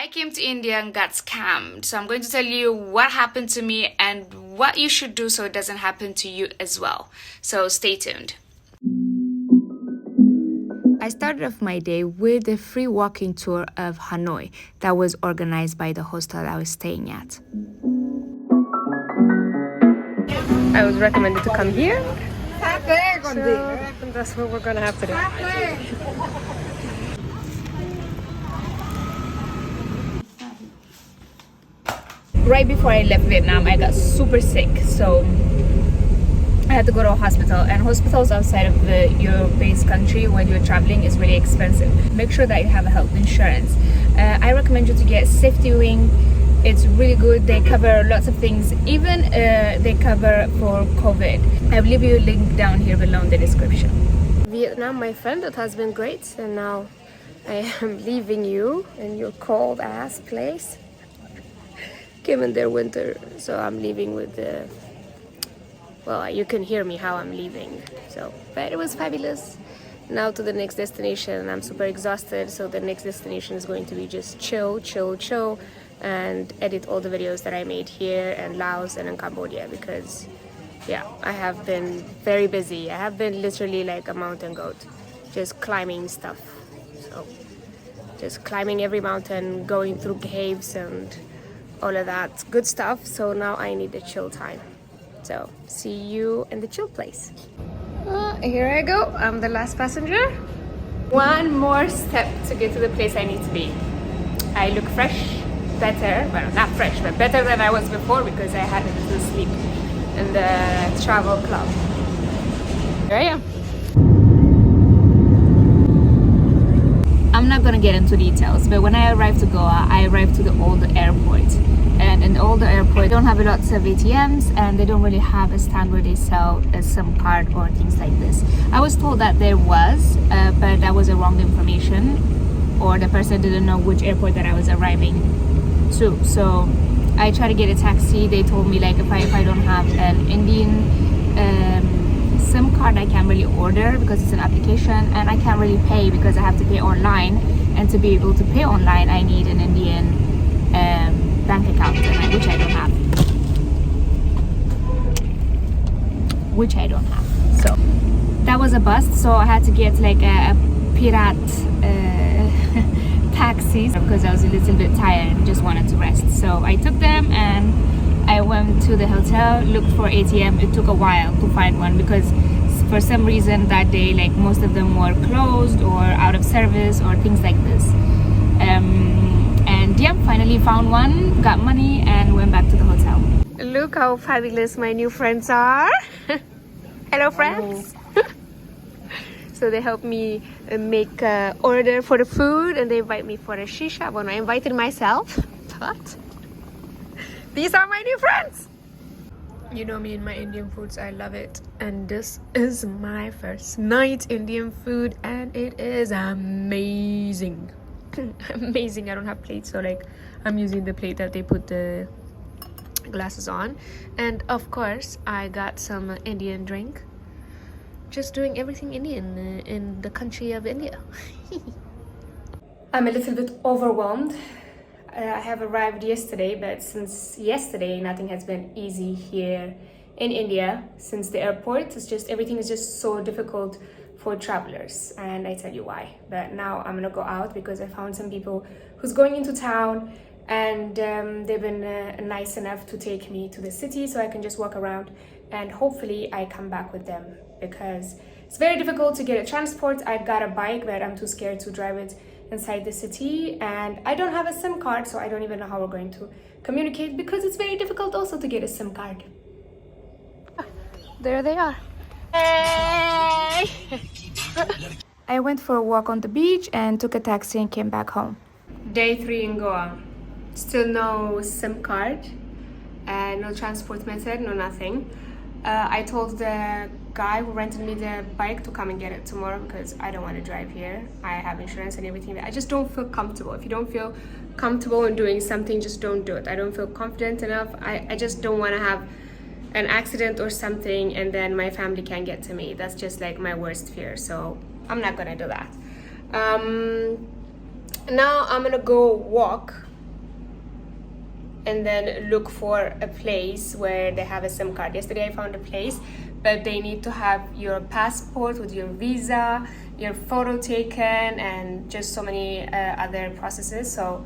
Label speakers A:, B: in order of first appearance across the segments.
A: I came to India and got scammed, so I'm going to tell you what happened to me and what you should do so it doesn't happen to you as well. So stay tuned. I started off my day with a free walking tour of Hanoi that was organized by the hostel I was staying at.
B: I was recommended to come here, so that's what we're gonna have to do.
A: Right before I left Vietnam, I got super sick, so I had to go to a hospital, and hospitals outside of your base country when you're traveling is really expensive. Make sure that you have a health insurance. I recommend you to get Safety wing. It's really good. They cover lots of things, even they cover for COVID. I'll leave you a link down here below in the description.
B: Vietnam, my friend, it has been great, and now I am leaving you in your cold ass place. Given their winter, so I'm leaving with the, well, you can hear me how I'm leaving. So, but it was fabulous. Now to the next destination. I'm super exhausted, so the next destination is going to be just chill, and edit all the videos that I made here in Laos and in Cambodia, because yeah, I have been very busy. I have been literally like a mountain goat, just climbing stuff. So just climbing every mountain, going through caves and all of that good stuff. So now I need a chill time. So see you in the chill place. Here I go. I'm the last passenger. One more step to get to the place I need to be. I look fresh, better, well, not fresh, but better than I was before, because I had a little sleep in the travel club. Here I am.
A: I'm not gonna get into details, but when I arrived to Goa, I arrived to the old airport. And in the older airport, they don't have lots of ATMs, and they don't really have a stand where they sell a SIM card or things like this. I was told that there was, but that was a wrong information, or the person didn't know which airport that I was arriving to. So I tried to get a taxi. They told me like if I don't have an Indian SIM card, I can't really order because it's an application, and I can't really pay because I have to pay online, and to be able to pay online I need an Indian bank account, which I don't have. So that was a bust, so I had to get like a pirate taxi because I was a little bit tired and just wanted to rest. So I took them and I went to the hotel, looked for ATM. It took a while to find one because for some reason that day, like, most of them were closed or out of service or things like this. And yeah, finally found one, got money, and went back to the hotel.
B: Look how fabulous my new friends are. Hello, friends. So they helped me make an order for the food, and they invite me for a shisha. Well, I invited myself, but these are my new friends. You know me and my Indian foods, I love it. And this is my first night Indian food, and it is amazing. Amazing. I don't have plates, so like I'm using the plate that they put the glasses on. And of course I got some Indian drink. Just doing everything Indian in the country of India. I'm a little bit overwhelmed. I have arrived yesterday, but since yesterday nothing has been easy here in India. Since the airport, it's just everything is just so difficult for travelers, and I tell you why. But now I'm gonna go out because I found some people who's going into town, and they've been nice enough to take me to the city so I can just walk around, and hopefully I come back with them, because it's very difficult to get a transport. I've got a bike, but I'm too scared to drive it inside the city, and I don't have a SIM card, so I don't even know how we're going to communicate, because it's very difficult also to get a SIM card. There they are. Hey!
A: I went for a walk on the beach and took a taxi and came back home.
B: Day 3 in Goa. Still no SIM card, no transport method, no nothing. I told the guy who rented me the bike to come and get it tomorrow because I don't want to drive here. I have insurance and everything. I just don't feel comfortable. If you don't feel comfortable in doing something, just don't do it. I don't feel confident enough. I just don't want to have an accident or something and then my family can't get to me. That's just like my worst fear, so I'm not gonna do that. Now I'm gonna go walk and then look for a place where they have a SIM card. Yesterday I found a place, but they need to have your passport with your visa, your photo taken, and just so many other processes. So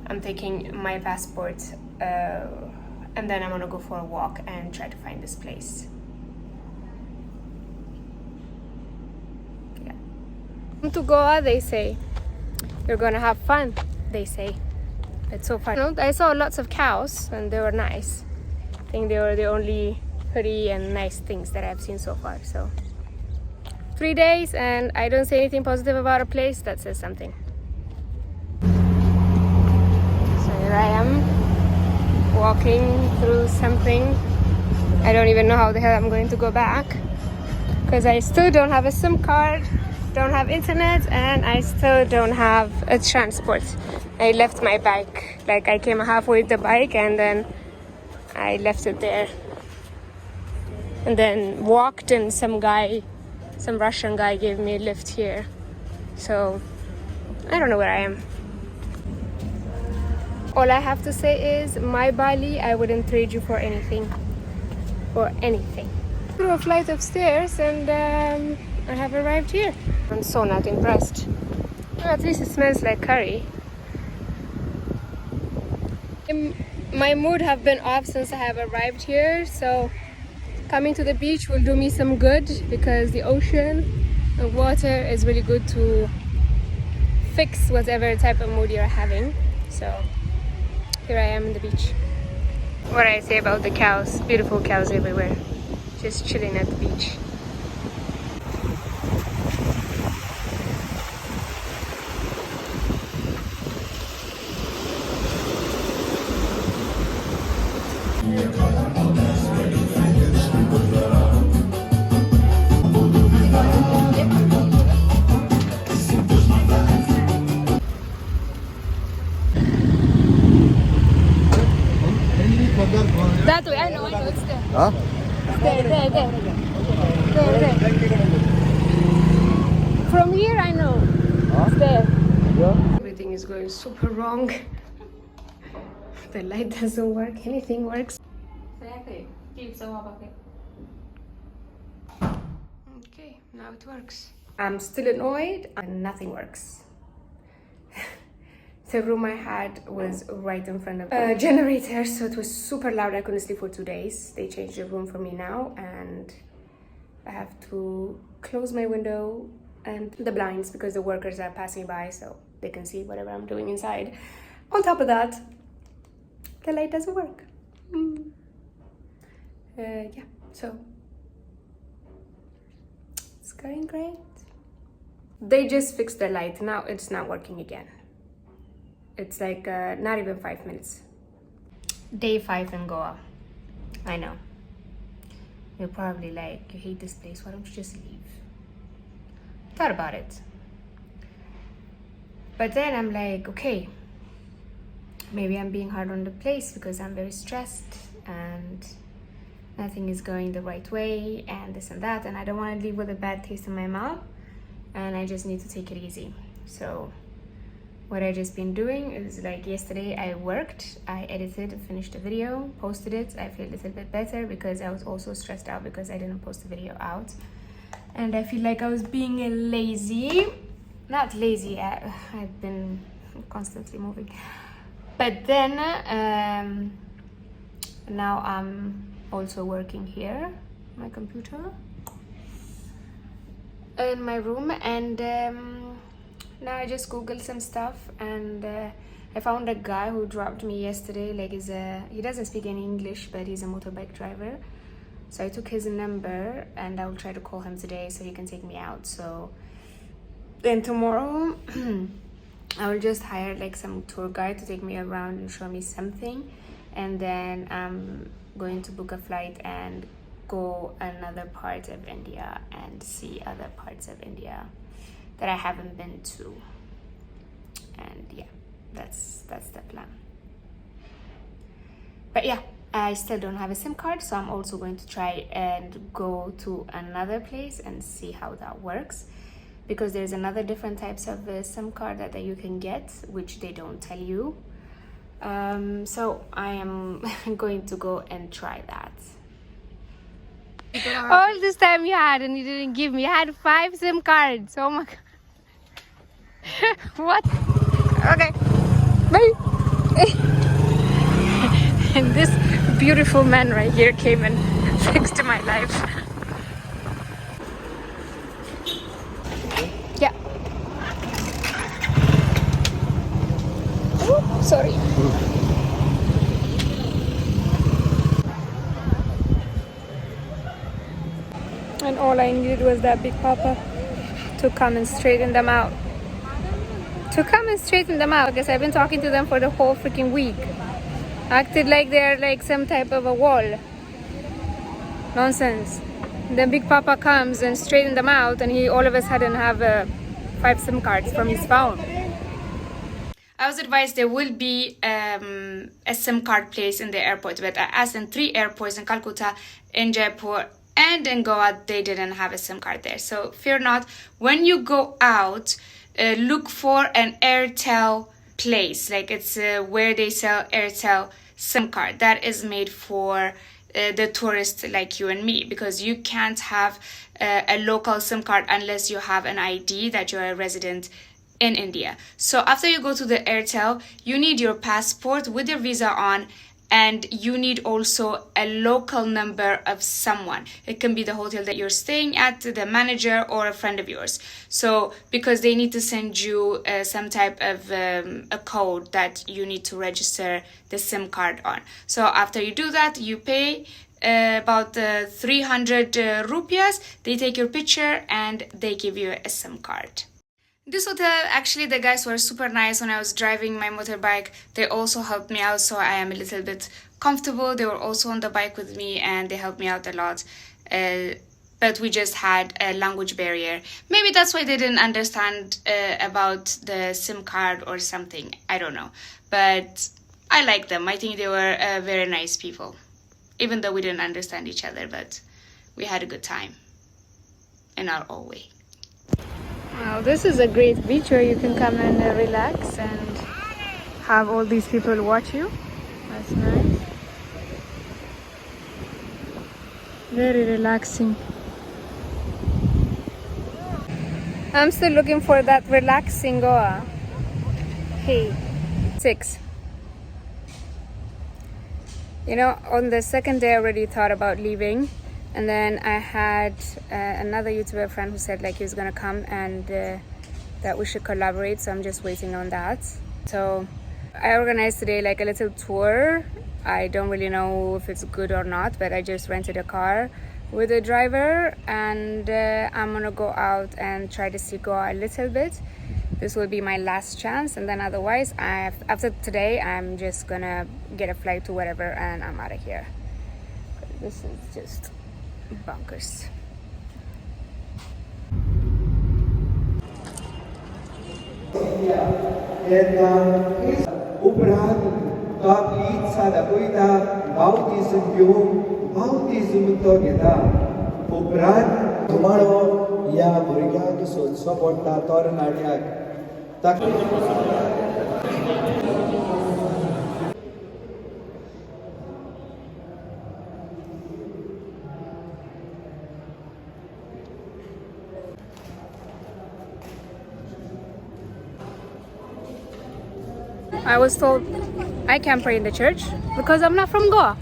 B: I'm taking my passport and then I'm gonna go for a walk and try to find this place. Yeah. To Goa, they say you're gonna have fun, they say. It's so fun. You know, I saw lots of cows and they were nice. I think they were the only pretty and nice things that I've seen so far. So 3 days and I don't say anything positive about a place, that says something. So here I am walking through something. I don't even know how the hell I'm going to go back because I still don't have a SIM card, don't have internet, and I still don't have a transport. I left my bike, like I came halfway with the bike and then I left it there and then walked, and some Russian guy gave me a lift here. So I don't know where I am. All I have to say is my Bali, I wouldn't trade you for anything. For anything. Through a flight of stairs and I have arrived here. I'm so not impressed. Well, at least it smells like curry. My mood have been off since I have arrived here, so coming to the beach will do me some good because the ocean and water is really good to fix whatever type of mood you're having. So here I am in the beach. What I say about the cows, beautiful cows everywhere, just chilling at the beach. That way, I know, it's there.
C: Huh?
B: There. From here, I know. It's there.
C: Yeah.
B: Everything is going super wrong. The light doesn't work, anything works. Okay, now it works. I'm still annoyed and nothing works. The room I had was right in front of a generator, so it was super loud. I couldn't sleep for 2 days. They changed the room for me now, and I have to close my window and the blinds because the workers are passing by so they can see whatever I'm doing inside. On top of that, the light doesn't work. Yeah, so it's going great. They just fixed the light. Now it's not working again. It's like not even 5 minutes. Day 5 in Goa. I know. You're probably like, you hate this place, why don't you just leave? Thought about it. But then I'm like, okay, maybe I'm being hard on the place because I'm very stressed and nothing is going the right way and this and that, and I don't want to leave with a bad taste in my mouth, and I just need to take it easy. So what I just been doing is, like, yesterday I worked, I edited, finished the video, posted it. I feel a little bit better because I was also stressed out because I didn't post the video out, and I feel like I was being lazy. Not lazy, I've been constantly moving. But then now I'm also working here, my computer, in my room, and now I just googled some stuff, and I found a guy who dropped me yesterday. Like, he doesn't speak any English, but he's a motorbike driver. So I took his number and I will try to call him today so he can take me out. So then tomorrow I will just hire like some tour guide to take me around and show me something, and then I'm going to book a flight and go another part of India and see other parts of India that I haven't been to. And yeah, that's the plan. But yeah, I still don't have a SIM card, so I'm also going to try and go to another place and see how that works, because there's another different types of SIM card that you can get, which they don't tell you.
A: So I am going to go and try that.
B: All this time you had and you didn't give me. You had 5 SIM cards. Oh my god. What? Okay. Bye. And this beautiful man right here came and fixed my life. Yeah. Ooh, sorry. And all I needed was that big papa to come and straighten them out. Because I've been talking to them for the whole freaking week. Acted like they're like some type of a wall. Nonsense. Then Big Papa comes and straighten them out, and he all of a sudden have 5 SIM cards from his phone. I was advised there will be a SIM card place in the airport, but I asked in 3 airports in Calcutta, in Jaipur, and in Goa, they didn't have a SIM card there. So fear not. When you go out, look for an Airtel place, like it's where they sell Airtel SIM card that is made for the tourists like you and me, because you can't have a local SIM card unless you have an ID that you're a resident in India. So after you go to the Airtel, you need your passport with your visa on, and you need also a local number of someone. It can be the hotel that you're staying at, the manager, or a friend of yours. So because they need to send you some type of a code that you need to register the SIM card on. So after you do that, you pay about 300 rupias. They take your picture and they give you a SIM card. This hotel, actually, the guys were super nice. When I was driving my motorbike, they also helped me out, so I am a little bit comfortable. They were also on the bike with me, and they helped me out a lot. But we just had a language barrier. Maybe that's why they didn't understand about the SIM card or something. I don't know. But I like them. I think they were very nice people. Even though we didn't understand each other, but we had a good time in our own way. Wow, this is a great beach where you can come and relax and have all these people watch you. That's nice. Very relaxing. I'm still looking for that relaxing Goa. Hey, 6. You know, on the second day I already thought about leaving. And then I had another YouTuber friend who said like he was gonna come and that we should collaborate, so I'm just waiting on that. So I organized today like a little tour. I don't really know if it's good or not, but I just rented a car with a driver, and I'm gonna go out and try to see Goa a little bit. This will be my last chance, and then otherwise after today I'm just gonna get a flight to wherever and I'm out of here. This is just bonkers.
C: Ubran kaplit sa dakuita bautism yung bautism to geta ubran tomorrow ya burigya so support ta tor nadiak tak.
B: I was told I can't pray in the church because I'm not from Goa.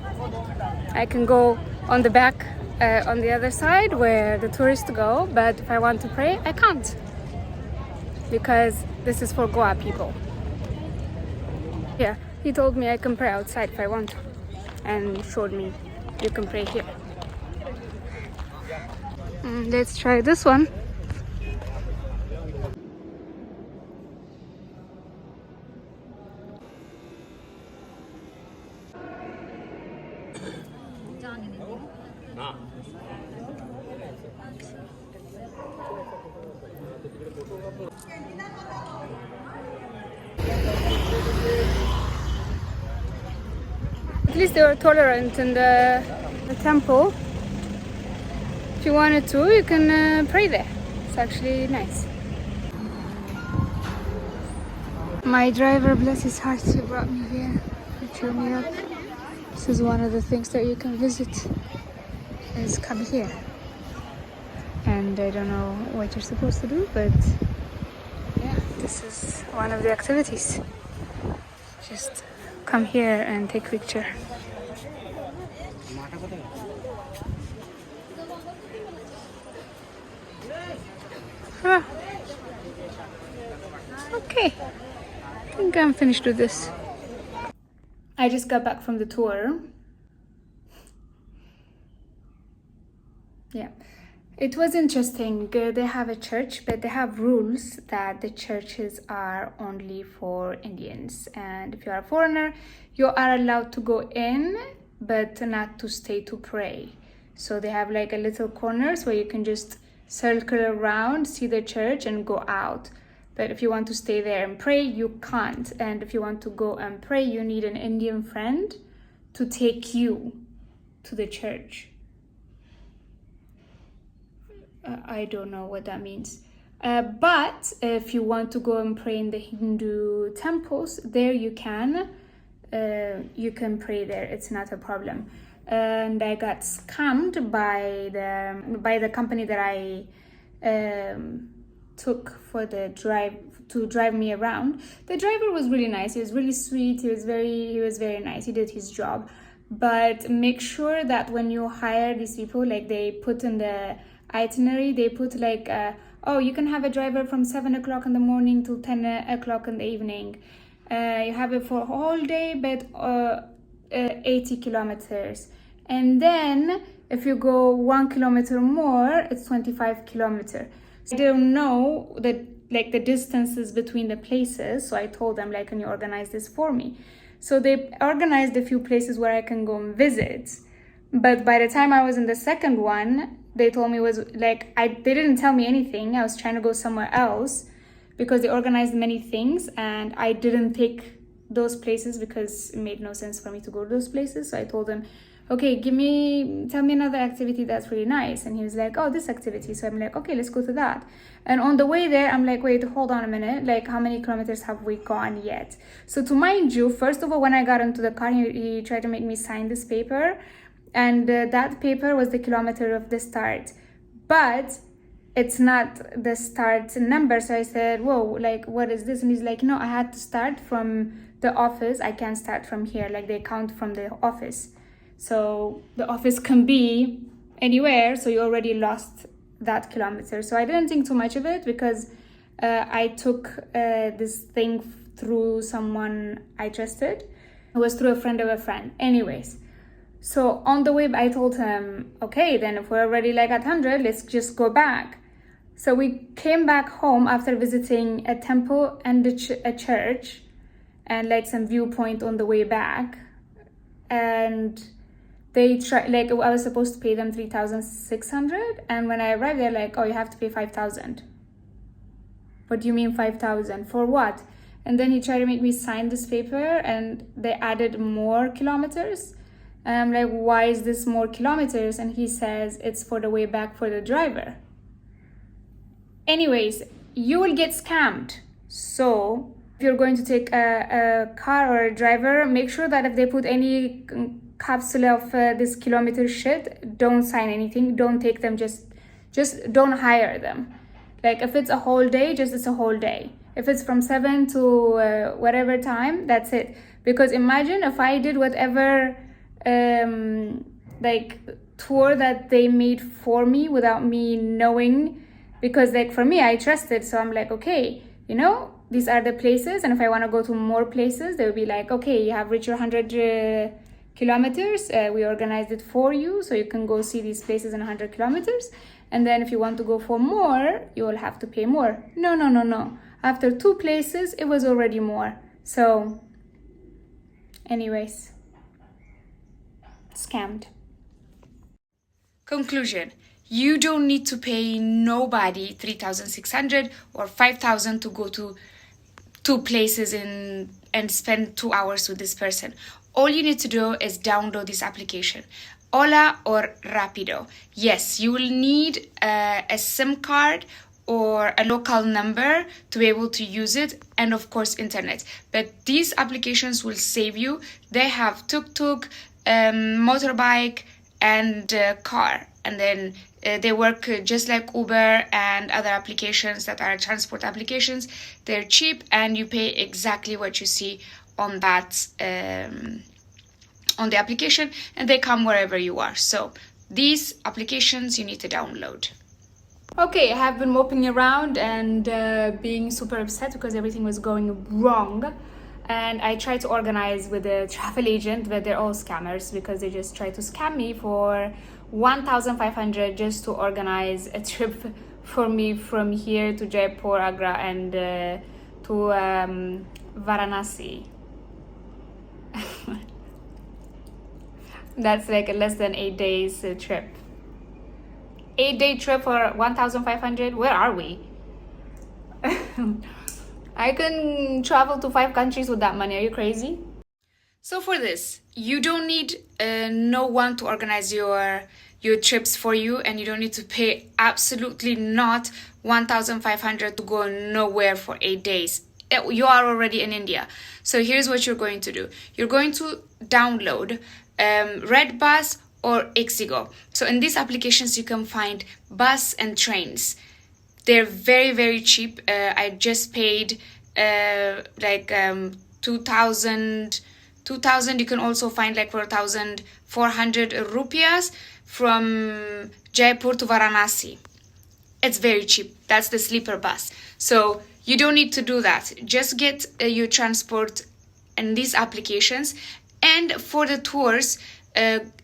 B: I can go on the back, on the other side where the tourists go, but if I want to pray, I can't. Because this is for Goa people. Yeah, he told me I can pray outside if I want to, and showed me you can pray here. Let's try this one. At least they were tolerant in the temple. If you wanted to, you can pray there. It's actually nice.
A: My driver, bless his heart, he brought me here to cheer me up. This is one of the things that you can visit, is come here. And I don't know what you're supposed to do, but yeah, this is one of the activities. Just come here and take picture. Ah. Okay, I think I'm finished with this. I just got back from the tour. Yeah, it was interesting. They have a church, but they have rules that the churches are only for Indians. And if you are a foreigner, you are allowed to go in, but not to stay to pray. So they have like a little corners where you can just circle around, see the church and go out. But if you want to stay there and pray, you can't. And if you want to go and pray, you need an Indian friend to take you to the church. I don't know what that means. But if you want to go and pray in the Hindu temples, there you can pray there. It's not a problem. And I got scammed by the company that I took for the drive me around. The driver was really nice. He was really sweet. He was very nice. He did his job. But make sure that when you hire these people, like they put in the itinerary, they put like oh, you can have a driver from 7 o'clock in the morning till 10 o'clock in the evening. You have it for a whole day, but 80 kilometers. And then if you go 1 kilometer more, it's 25 kilometers. I don't know the distances between the places, so I told them, like, can you organize this for me? So they organized a few places where I can go and visit. But by the time I was in the second one, they told me they didn't tell me anything. I was trying to go somewhere else because they organized many things and I didn't take those places because it made no sense for me to go to those places. So I told them, okay, tell me another activity that's really nice. And he was like, oh, this activity. So I'm like, okay, let's go to that. And on the way there, I'm like, wait, hold on a minute. Like, how many kilometers have we gone yet? So to mind you, first of all, when I got into the car, he tried to make me sign this paper. And that paper was the kilometer of the start. But it's not the start number. So I said, whoa, like, what is this? And he's like, no, I had to start from the office. I can't start from here. Like, they count from the office. So the office can be anywhere, so you already lost that kilometer. So I didn't think too much of it because I took this thing through someone I trusted. It was through a friend of a friend. Anyways, so on the way, I told him, okay, then if we're already like at 100, let's just go back. So we came back home after visiting a temple and a church and like some viewpoint on the way back. And they tried, like, I was supposed to pay them 3,600, and when I arrived, they're like, oh, you have to pay 5,000. What do you mean 5,000? For what? And then he tried to make me sign this paper, and they added more kilometers. And I'm like, why is this more kilometers? And he says it's for the way back for the driver. Anyways, you will get scammed. So if you're going to take a car or a driver, make sure that if they put any capsule of this kilometer shit, don't sign anything, don't take them, just don't hire them. Like, if it's a whole day, it's a whole day. If it's from 7 to whatever time, that's it. Because imagine if I did whatever like tour that they made for me without me knowing, because like for me, I trusted. So I'm like, okay, you know, these are the places, and if I want to go to more places, they'll be like, okay, you have reached your 100 kilometers, we organized it for you, so you can go see these places in 100 kilometers, and then if you want to go for more, you will have to pay more. No. After 2 places, it was already more. So anyways, scammed. Conclusion: you don't need to pay nobody 3,600 or 5,000 to go to 2 places and spend 2 hours with this person. All you need to do is download this application, Ola or Rapido. Yes, you will need a SIM card or a local number to be able to use it, and of course internet. But these applications will save you. They have tuk-tuk, motorbike, and car, and then they work just like Uber and other applications that are transport applications. They're cheap and you pay exactly what you see on that on the application, and they come wherever you are. So these applications you need to download. Okay, I have been moping around and being super upset because everything was going wrong. And I tried to organize with a travel agent, but they're all scammers because they just try to scam me for 1,500 just to organize a trip for me from here to Jaipur, Agra, and to Varanasi. That's like a less than 8 days trip. 8-day trip for 1,500. Where are we? I can travel to 5 countries with that money. Are you crazy? So for this, you don't need no one to organize your trips for you, and you don't need to pay absolutely not 1,500 to go nowhere for 8 days. You are already in India. So here's what you're going to do. You're going to download Red Bus or Ixigo. So in these applications, you can find bus and trains. They're very, very cheap. I just paid like 2,000. You can also find like 4,400 rupees from Jaipur to Varanasi. It's very cheap. That's the sleeper bus. So you don't need to do that. Just get your transport in these applications. And for the tours,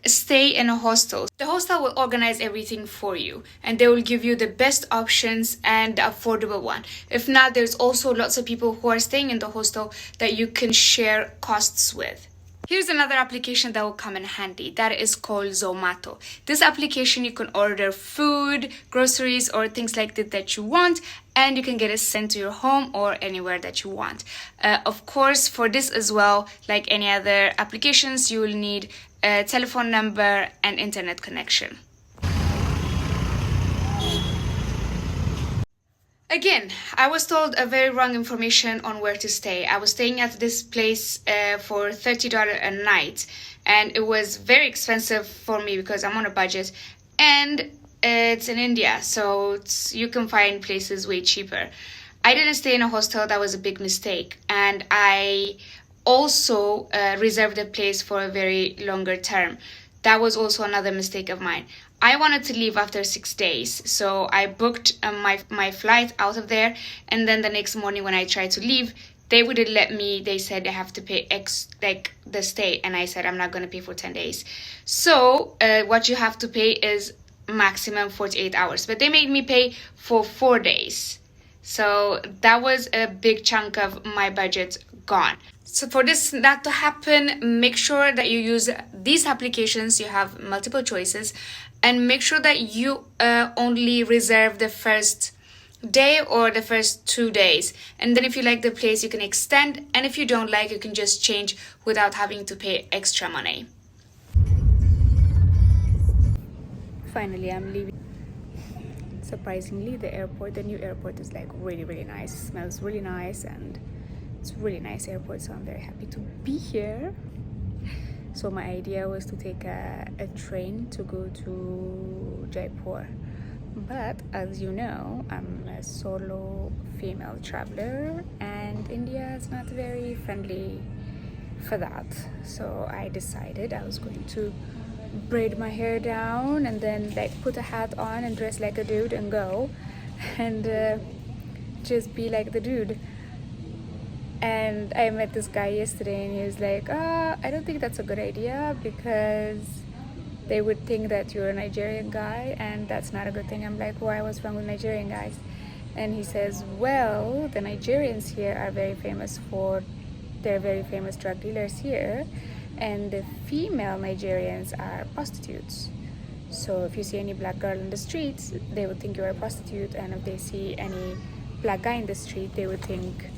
A: stay in a hostel. The hostel will organize everything for you, and they will give you the best options and the affordable one. If not, there's also lots of people who are staying in the hostel that you can share costs with. Here's another application that will come in handy. That is called Zomato. This application, you can order food, groceries, or things like that you want, and you can get it sent to your home or anywhere that you want. Of course, for this as well, like any other applications, you will need a telephone number and internet connection. Again, I was told a very wrong information on where to stay. I was staying at this place for $30 a night, and it was very expensive for me because I'm on a budget, and it's in India, so you can find places way cheaper. I didn't stay in a hostel. That was a big mistake, and I also reserved a place for a very longer term. That was also another mistake of mine. I wanted to leave after 6 days, so I booked my flight out of there, and then the next morning when I tried to leave, they wouldn't let me. They said I have to pay like the stay, and I said I'm not going to pay for 10 days. So what you have to pay is maximum 48 hours, but they made me pay for 4 days. So that was a big chunk of my budget gone. So for this not to happen, make sure that you use these applications. You have multiple choices, and make sure that you only reserve the first day or the first 2 days. And then if you like the place, you can extend, and if you don't like, you can just change without having to pay extra money. Finally, I'm leaving. Surprisingly, the new airport is like really, really nice. It smells really nice, and it's a really nice airport, so I'm very happy to be here. So my idea was to take a train to go to Jaipur, but as you know, I'm a solo female traveler, and India is not very friendly for that. So I decided I was going to braid my hair down and then like put a hat on and dress like a dude and go and just be like the dude. And I met this guy yesterday, and he was like, I don't think that's a good idea because they would think that you're a Nigerian guy, and that's not a good thing. I'm like, why? What's wrong with Nigerian guys? And he says, well, the Nigerians here are very famous they're very famous drug dealers here, and the female Nigerians are prostitutes. So if you see any black girl in the streets, they would think you're a prostitute, and if they see any black guy in the street, they would think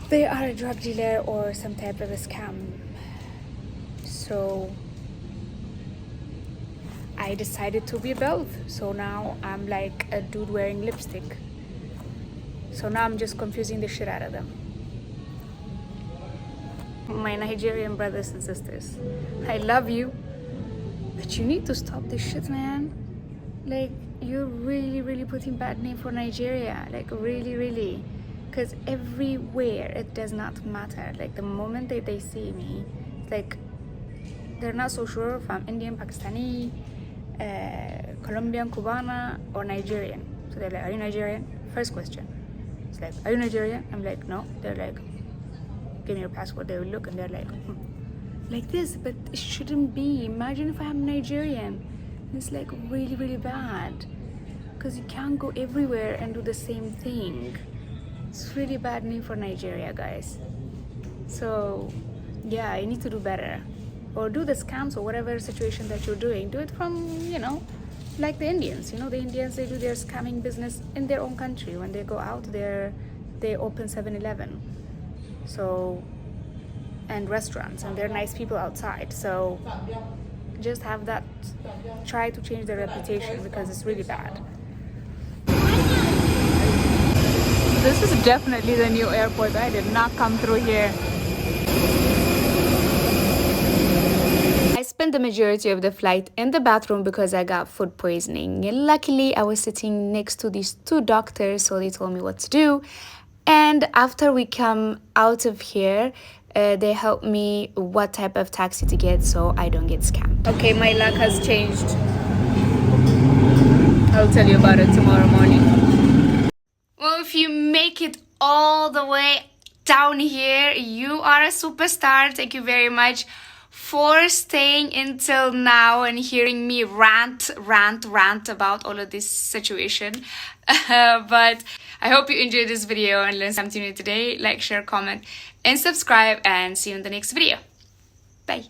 A: they are a drug dealer or some type of a scam. So
B: I decided to be both. So now I'm like a dude wearing lipstick. So now I'm just confusing the shit out of them. My Nigerian brothers and sisters, I love you, but you need to stop this shit, man. Like, you're really putting bad name for Nigeria. Like, really. Because everywhere, it does not matter. Like, the moment that they see me, it's like, they're not so sure if I'm Indian, Pakistani, Colombian, Cubana, or Nigerian. So they're like, are you Nigerian? First question. It's like, are you Nigerian? I'm like, no. They're like, give me your passport. They will look and they're like, like this, but it shouldn't be. Imagine if I'm Nigerian. It's like really bad, because you can't go everywhere and do the same thing. It's really bad name for Nigeria, guys. So yeah, you need to do better, or do the scams or whatever situation that you're doing, do it from, like the Indians. The Indians, they do their scamming business in their own country. When they go out there, they open 7-Eleven, so, and restaurants, and they're nice people outside. So just have that, try to change their reputation, because it's really bad. This is definitely the new airport. I did not come through here. I spent the majority of the flight in the bathroom because I got food poisoning. Luckily, I was sitting next to these two doctors, so they told me what to do. And after we come out of here, they helped me what type of taxi to get so I don't get scammed. Okay, my luck has changed. I'll tell you about it tomorrow morning. Well, if you make it all the way down here, you are a superstar. Thank you very much for staying until now and hearing me rant about all of this situation. But I hope you enjoyed this video and learned something new today. Like, share, comment, and subscribe, and see you in the next video. Bye.